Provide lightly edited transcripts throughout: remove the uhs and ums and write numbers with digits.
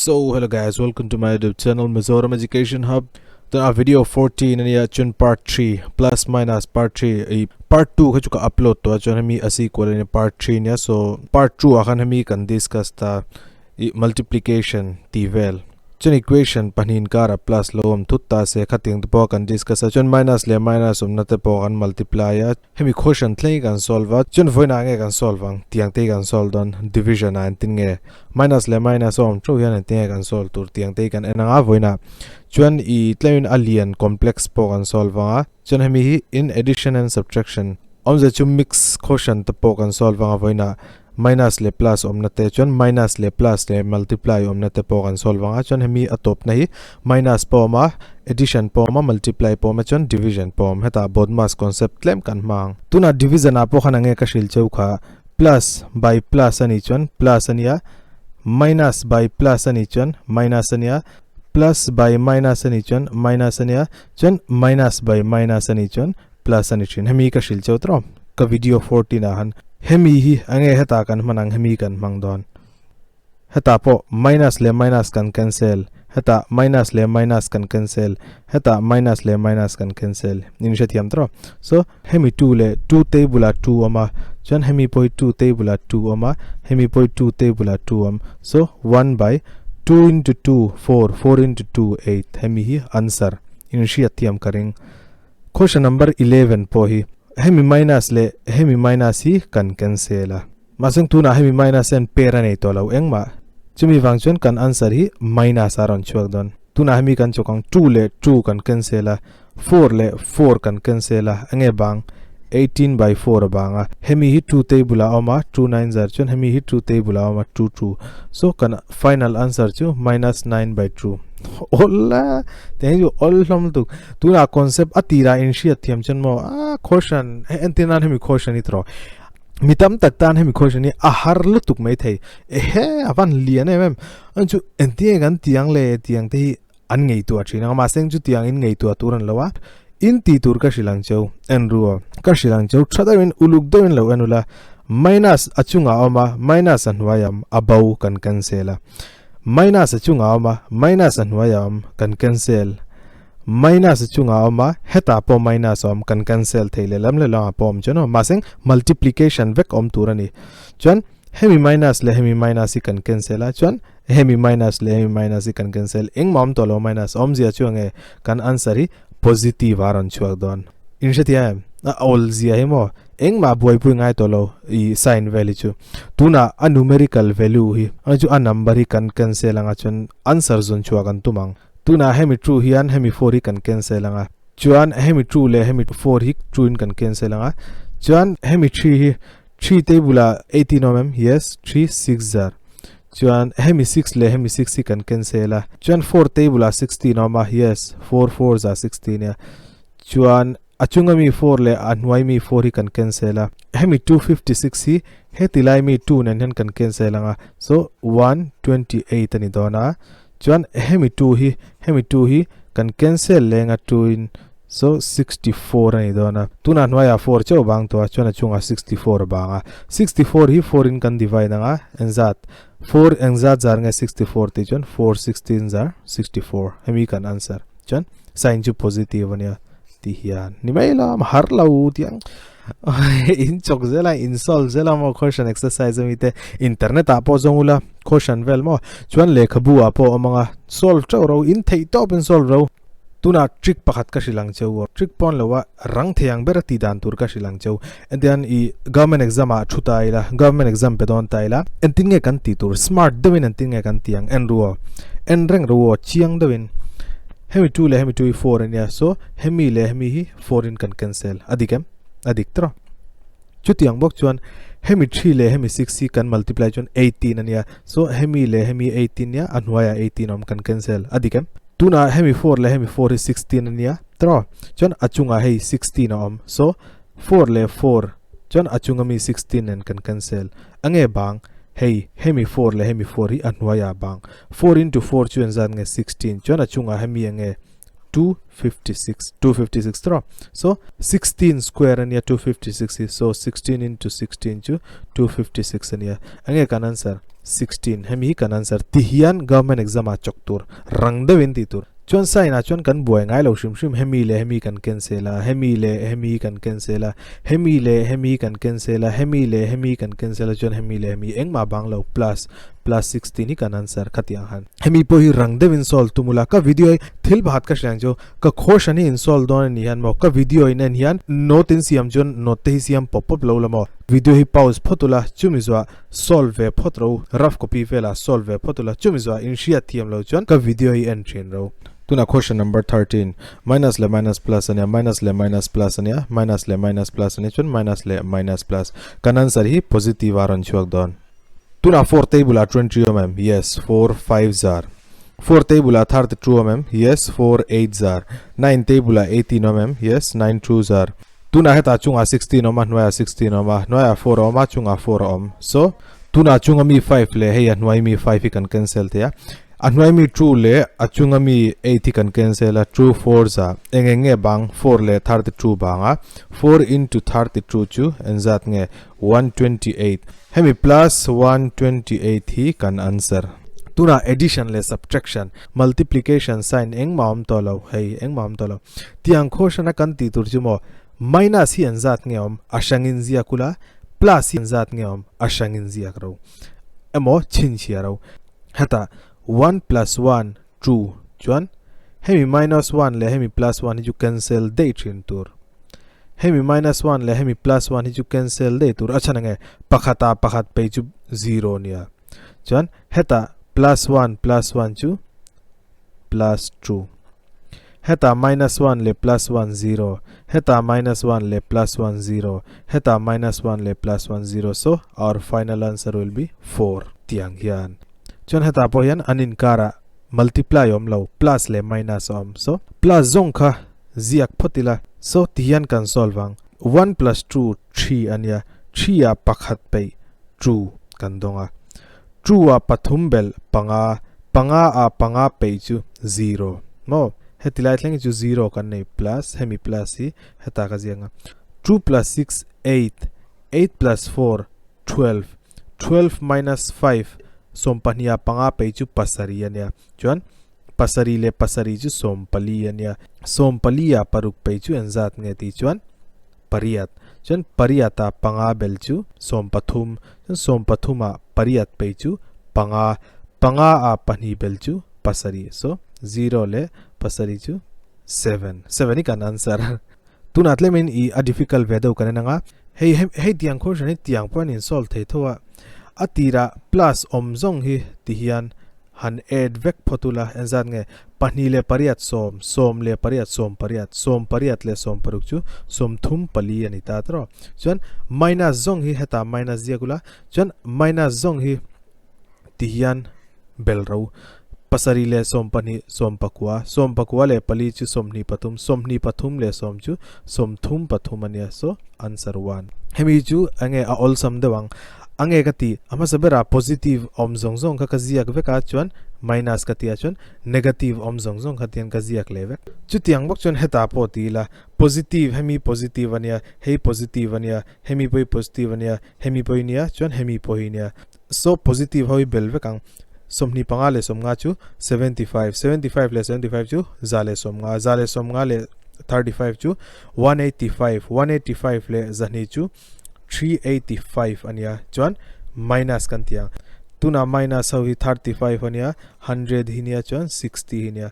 So hello guys, welcome to my YouTube channel Mizoram Education Hub. Then our video 14 and yeah chun part 3 plus minus part 3 part 2 khachuka upload to chun hami asi ko in part 3 nya so part 2 akan hami kan discuss ta multiplication tivel chun equation panin kara plus lom thutta se khating to kan discuss chun minus le minus na te po kan multiply ya hemi quotient thlei kan solve chun voina nge kan solve ang tiang te kan solve don division an tin nge minus le minus om tro yan te kan solve tur tiang te kan enanga voina chuan I tlein alien complex po kan solve nga chun hemi in addition and subtraction om ze chu mix quotient to po kan solve nga voina minus le plus om na te chun minus le plus le multiply om na te po kan solve nga chun hemi atop na hi minus po ma addition po ma multiply po ma chun division po heta bodmas concept claim kan mang tuna division a po khanange ka shil cheu kha plus by plus ani chun plus ania minus by plus ani chun minus ania plus by minus ani chun minus ania chun minus by minus ani chun plus ani chin hemi ka shil cheu tro ka video 14 a han hemi hi ange heta kan manang hemi kan mangdon heta po minus le minus kan cancel heta minus le minus kan cancel heta minus le minus kan cancel nin shetiam tro so hemi 2 le 2 table 2 oma chan hemi poi 2 table 2 oma hemi poi 2 table 2 so 1 by 2 into 2 4 4 into 2 8 hemi hi answer in shetiam karing question number 11 po hi hemi minus le hemi minus hi kan cancel masang tuna hemi minus en pera nei to lo engma chumi wangchon kan answer hi minus aron chuak don tuna hemi kan chokang 2 le 2 kan cancel 4 le 4 kan cancel ange bang 18 by 4 banga hemi hi 2 table oma 2 9 zar chon hemi hi 2 table oma 2 2 so kan final answer chu minus 9 by 2 olla thank you all lom tu tuna concept atira in shi athiam chen mo question entina hemi question itro mitam taktan hemi question ni ahar lutuk mai thei he avan lian em anchu entie gan tiang le tiang te an ngei tu athina ma seng chu tiang in ngei tu aturan lawa in ti tur ka shilang cheu en ruo ka shilang cheu thadawen uluk doin lo anula minus achunga oma minus anwayam abau kan cancela minus achunga oma minus anwayam kan cancel minus achunga oma heta po minus om kan cancel theile lamle la pom chono maseng multiplication vek om turani chon hemi minus le hemi minus kan cancela chon hemi minus le hemi minus kan cancel eng mom to lo minus om zia chuange kan answer hi positive aron chuak don inshetiya all zia hemo eng ma boy pu ngai to lo I sign value chu tuna a numerical value hi aju a number hi kan cancel anga chon answer zon chuak an tumang tuna hemi true hian hemi 4 hi kan cancel anga chuan hemi true le hemi 4 hi true in kan cancel anga chuan hemi 3 hi 3 table 18 mm yes 3 6 zar chuan hemi 6 le hemi 6 hi kan cancel chuan 4 table 16 oma yes 4 4s are 16 ya chuan achunga mi 4 le anwai mi 4 hi kan cancel hemi 256 hi hetilai mi 2 nen kan cancel anga so 128 ani dona chuan hemi 2 hi kan cancel lenga 2 in so 64 ani dona tuna nwaya 4 cheu bang to chuan achunga 64 banga 64 hi 4 in kan divide anga enzat 4 engzat zar nge 64 ti chon 4 16 zar 64 hemi kan answer chon sign chu positive ania ti hian nimaila har lau tiang in chok zela in solve zela mo question exercise mite internet apo zongula question vel mo chuan lekhabu apo amanga solve choro in thei top in solve ro tuna trick pakhat ka silang cheu trick pon lawa rang theyang berati dan tur ka silang cheu and then I government exam a thutaila government exam pe don taila entinge kan ti tur smart doin entinge kan tiang en ruo en reng ruo chiang doin hemi 2 le hemi 2 4 ania so hemi le hemi hi 4 in kan cancel adikem adiktra chutiang bok chuan hemi 3 le hemi 6 hi kan multiply chuan 18 ania so hemi le hemi 18 ya anwaya 18 om kan cancel adikem tuna hemi 4 le hemi 4 hi 16 ania tro chuan achunga hei 16 om so 4 le 4 chuan achunga mi 16 en kan cancel ange bang hey hemi 4 le hemi 4 hi anwaya bang 4 into 4 chuan zan nge 16 chuan achunga hemi ange 256 tro so 16 square and 256 so 16 into 16 chu 256 and ange kan answer 16 hemi kan answer tihian government exam a choktur rangda winti tur chon sai na chon kan buai ngai lo shim hemi le hemi kan cancela hemi le hemi kan cancela hemi le hemi kan cancela hemi le hemi kan cancela chon hemi le hemi engma bang lo plus 16 hi kan answer khatiang han hemi po hi rangde win sol tumula ka video thil bhat ka shang jo ka khosh ani install don ni han mo ka video in an hian note in siam jon note hi siam pop up lo lamo video hi pause photula chumizwa solve photro rough copy vela solve photula chumizwa in shia thiam lo chon ka video hi entry ro tuna question number 13 minus le minus plus ania minus le minus plus ania minus le minus plus ania chon minus le minus plus kan answer hi positive aron chuak don tuna 4 table are 20 mm yes 4 5s are 4 table are 32 mm yes 4 8s are 9 table are 18 mm yes 9 2s are tuna heta chunga 16 oma noya 16 oma noya 4 oma chunga 4 om so tuna chunga mi 5 le hey anwai mi 5 kan cancel te ya anwai mi true le achunga mi 8 kan cancel a true 4 za engenge bang 4 le 32 banga 4 into 32 chu enzat nge 128 hemi plus 128 hi kan answer tuna addition le subtraction multiplication sign engmaum tolo hey engmaum tolo tiang khoshana kan ti turjumo minus hi enzat nge om ashangin zia kula plus hi enzat nge om ashangin zia kro emo chin chiaro hata 1 plus 1 true chuan hemi minus 1 le hemi plus 1 you cancel day trin tur hemi minus 1 le hemi plus 1 you cancel day tur acha nge pakhata pakhat pe chu 0 nia chuan heta plus 1 chu plus 2 heta minus 1 le plus 1 0 heta minus 1 le plus 1 0 heta minus 1 le plus 1 0 so our final answer will be 4 tiang hian chon heta po hian anin kara multiply om lo plus le minus om so plus zong kha ziak photila so tian kan solvang 1 plus 2 3 ania 3 a pakhat pe 2 kan donga 2 a pathum bel panga a panga pe chu 0 mo hetilai thleng chu 0 kan nei plus hemi plus hi heta ka zianga 2 plus 6 8 8 plus 4 12 minus 5 sompania panga pe chu pasari ania chuan pasari le pasari chu sompali ania sompalia paruk pe chu enzat nge ti chuan pariat chuan pariata panga bel chu sompathum chuan sompathuma pariat pe chu panga a pani bel chu pasari so 0 le pasari chu 7 ni kan answer tunat le min I a difficult vedo kananga hey tiang khosh ni tiang point in solve thei thowa atira plus omzong hi tihian han add vek photula enzat nge pani le pariat som le pariat som pariat le som paruk chu som thum pali ani ta tro chon minus zong hi heta minus ziagula chon minus zong hi tihian belro pasari le som pakwa le pali chu somni pathum le som chu som thum pathum ania so answer 1 hemi chu ange a all sum dewang ange gati ama sabera positive om zong ka kaziak veka chuan minus katia chuan negative om zong khatian kaziak leve chu tiang bok chuan heta poti la positive hemi positive ania hei positive ania hemi poi positive ania hemi poi nia chuan hemi poi nia so positive hoi bel vekang somni panga le somnga chu 75 le 75 chu zale somnga le 35 chu 185 le zani chu 385 ania chuan minus kan tia tuna minus ho hi 35 ania 100 hinia chuan 60 hinia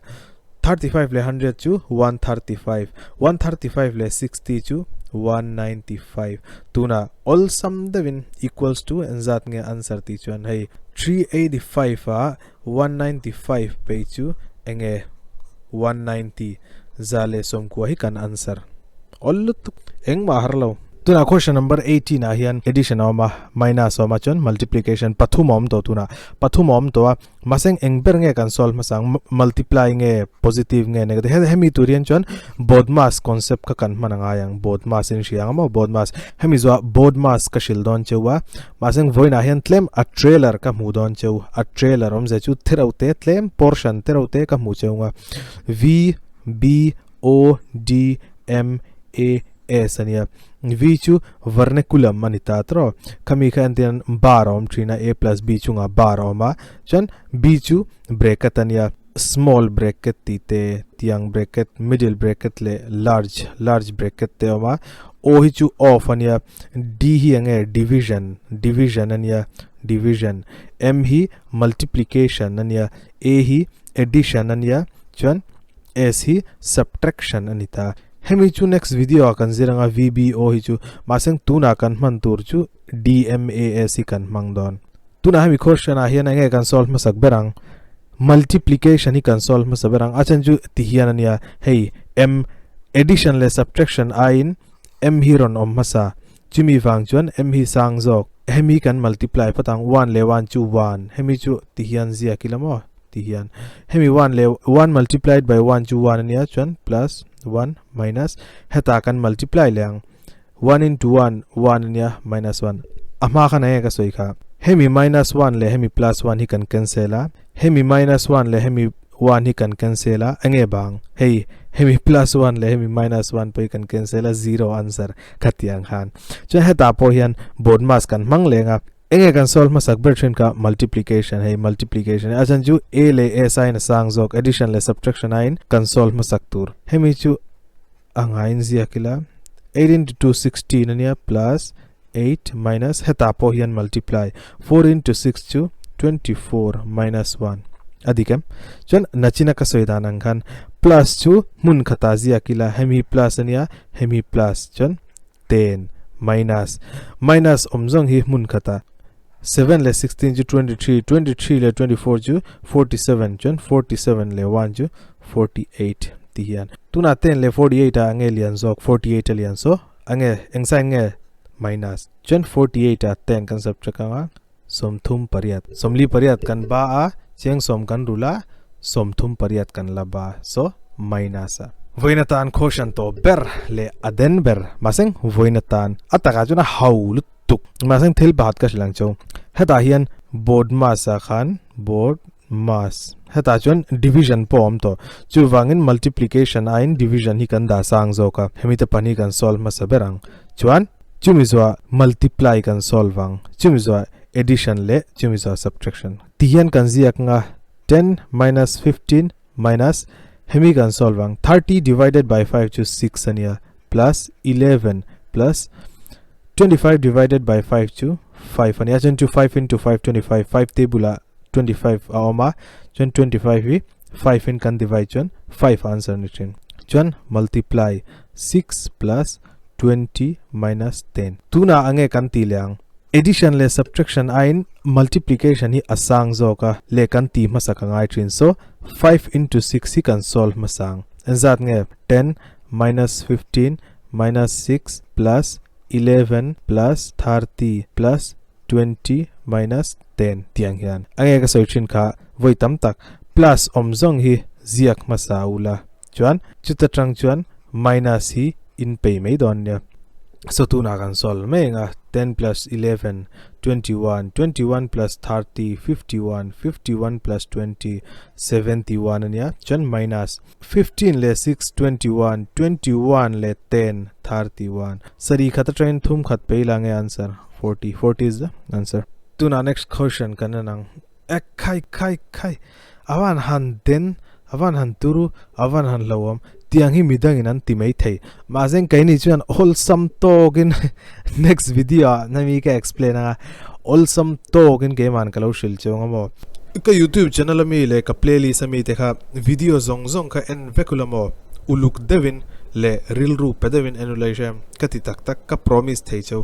35 le 100 chu 135 le 60 chu 195 tuna all sum devin equals to enzat nge answer ti chuan hei 385 a 195 pe chu enge 190 zale som ko hi kan answer all engma harlo tuna question number 18 a hian addition oma minus oma chon multiplication pathumom to tuna pathumom to maseng engber nge kan solve masang multiply nge positive nge negative hemi turian chon bodmas concept ka kan mananga yang bodmas in siang mo bodmas hemi zo bodmas ka shildon chewa maseng voina hian tlem a trailer ka mudon chew a trailer om ze chu theraute tlem portion theraute ka mu chewa v B O D M A S ania v chu vernacular manita tro kami khan tian barom trina a plus b chunga baroma chan b chu bracket ania small bracket tite tiang bracket middle bracket le large bracket te oma o hi chu off ania d hi ange division ania division m hi multiplication ania a hi addition ania chan s hi subtraction anita hemi chu next video kan ziranga vbo hi chu maseng tuna kan man tur chu dmas kan mangdon tuna hemi question a hian ange kan solve masak berang multiplication hi kan solve masak berang achan chu ti hian ania hey m addition le subtraction ain m hi ron om masa chumi wang chuan m hi sang jok hemi kan multiply patang 1 le 1 chu 1 hemi chu ti hian zia kilamo ti hian hemi 1 le 1 multiplied by 1 chu 1 ania chuan plus 1 minus heta kan multiply lang 1 into 1 1 ania minus 1 ama khana e ka soika hemi minus 1 le hemi plus 1 hi kan cancela hemi minus 1 le hemi 1 hi kan cancela ange bang hey hemi plus 1 le hemi minus 1 poi kan cancela 0 answer khatiang khan cha heta po hian board mass kan manglenga enge kan solve masak berthin ka multiplication hey multiplication achan chu a le a sin sang jok addition le subtraction ain kan solve masak tur hemi chu angain zia kila 8 into 2 16 ania plus 8 minus heta po hian multiply 4 into 6 chu 24 minus 1 adikam chon nachina ka soidanang khan plus chu mun khata zia kila hemi plus ania hemi plus chon 10 minus omjong hi mun khata 7 le 16 ju 23 le 24 ju 47 chon 47 le 1 ju 48 tihian tuna 10 le 48 a ange lian zok 48 lian so ange engsa nge minus chon 48 a 10 kan subtract ka somthum pariat somli pariat kan ba a cheng som kan rula somthum pariat kan laba so minus a voinatan khoshan to ber le aden ber maseng voinatan ataka juna haul tuk maseng thil bat ka silang chau heta hian board mass a khan board mass heta chon division pom to chu wangin multiplication ain division hi kan da sang zo ka hemita pani kan solve ma saberang chuan chumizwa multiply kan solvang chumizwa addition le chumizwa subtraction tian kan ziak nga 10 minus 15 minus hemi kan solvang 30 divided by 5 chu 6 ania plus 11 plus 25 divided by 5 chu 5 ania chen 5 into 5 25 5 table 25 aoma chen 25 hi 5 in kan divide chen 5 answer ni chen chen multiply 6 plus 20 minus 10 tuna ange kan ti liang addition le subtraction ain multiplication hi asang zo ka le kan ti masaka ngai trin so 5 into 6 hi kan solve masang enzat nge 10 minus 15 minus 6 plus 11 plus 30 plus 20 minus 10 tiang hian ange ka soichin kha voi tam tak plus omzong hi ziak masaula chuan chutatrang chuan minus hi in pay mai don nya so tuna kan solve menga 10 plus 11 21 plus 30 51 plus 20 71 ania chan minus 15 le 6 21 le 10 31 sari khata train thum khat peilang answer 40 is the answer tuna next question kananang ek khai awan han den awan han turu awan han lawam tiang hi midang inan timei thei mazeng kaini chuan wholesome togin next video nami ka explain a wholesome togin ke man kalo shil chongamo ka youtube channel mi le ka playlist mi te kha video zong ka en vekulamo uluk devin le real ru pedevin enulation kati tak ka promise thei chau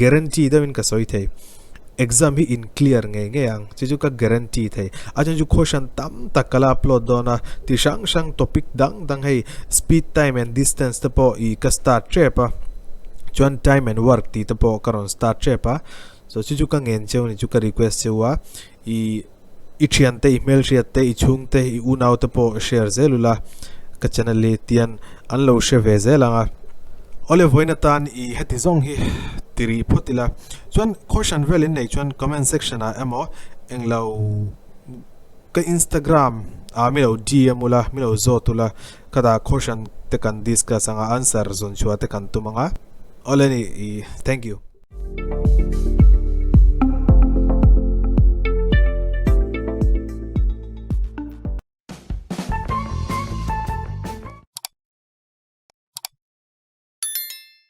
guarantee devin ka soi thei exam hi in clear nge ang chichu ka guarantee thei ajan ju question tam takala upload dona ti sang topic dang hei speed time and distance te po I ka start chepa chuan time and work ti te po karon start chepa so chichu ka ngen cheu ni chu ka request chewa I thian te email share te I chung te I unau te po share zelula ka channel le tian anlo share ve zelanga ole voinatan I heti zong hi tiri potila chuan question vel in nei chuan comment section a emo englo ka Instagram mi lo DM ula mi lo zotula kada question te kan discuss ang answer zon chua te kan tu mga oleni thank you